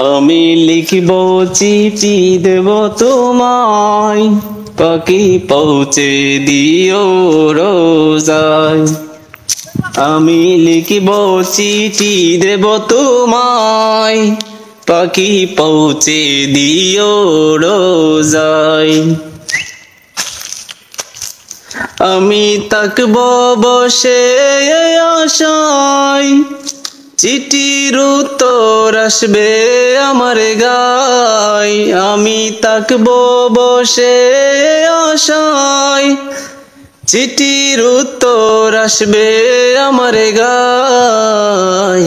আমি লিখব চিঠি দেব তোমায়, পাখি পৌঁছে দিও রোজায়। আমি লিখব চিঠি দেব তোমায়, পাখি পৌঁছে দিও রোজায়। আমি তাকব বসে আশায়, চিঠির উত্তর আসবে আমার গায়। আমি তাকব বসে আশায়, চিঠির উত্তর আসবে আমার গায়।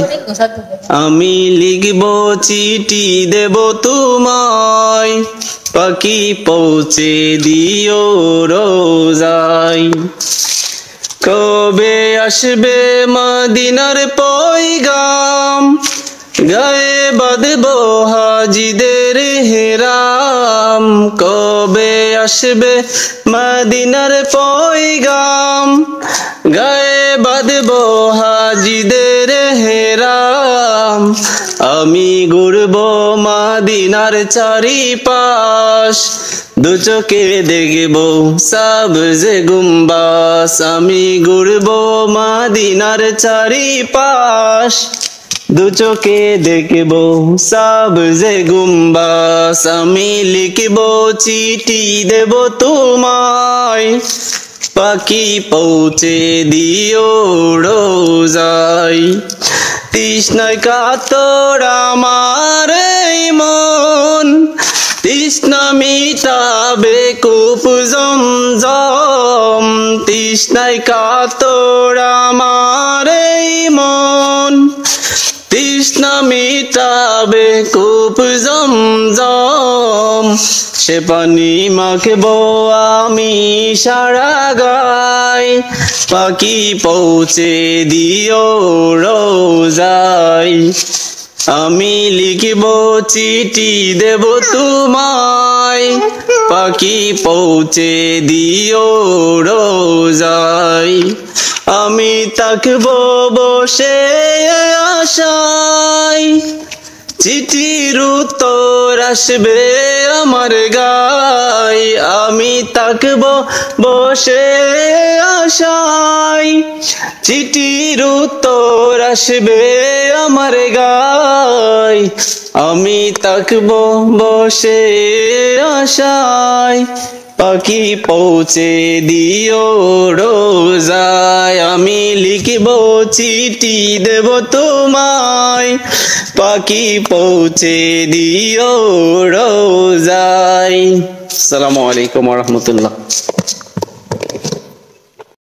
আমি লিখব চিঠি দেব তোমায়, পাখি পৌঁছে দিও রোজায়। কবে আসবে মদিনার পয়গাম, গায়ে বাঁধব হাজিদের হেরাম। কবে আসবে মদিনার পয়গাম, গায়ে বাঁধব হাজিদের হেরাম। আমি ঘুরব মদিনার চারিপাশ, দু চোখে দেখব সবজে গুম্বাস। আমি ঘুরব মদিনার চারিপাশ, দু চোখে দেখব সবজে গুম্বাস। আমি লিখব চিঠি দেব তোমায়, পাখি পৌঁছে দিও রোজায়। তৃষ্ণায় কাতর আমার এই মন, তৃষ্ণা মিটাবে কূপ জমজম। তৃষ্ণায় কাতর আমার এই মন, তৃষ্ণা মিটাবে কূপ জমজম। সে পানি মাখব আমি সারা গায়, পাখি পৌঁছে দিও রোজায়। আমি লিখব চিঠি দেব তোমায়, পাখি পৌঁছে দিও রোজায়। আমি তাকব বসে আশায়, চিঠির উত্তর আসবে আমার গায়। আমি তাকব বসে আশায়, চিঠির উত্তর আসবে আমার গায়। আমি তাকব বসে আশায়, পাখি পৌঁছে দিও রোজায়। আমি লিখব চিঠি দেব তোমায়, পাখি পৌঁছে দিও রোজায়। আসসালামু আলাইকুম ওয়া রাহমাতুল্লাহ।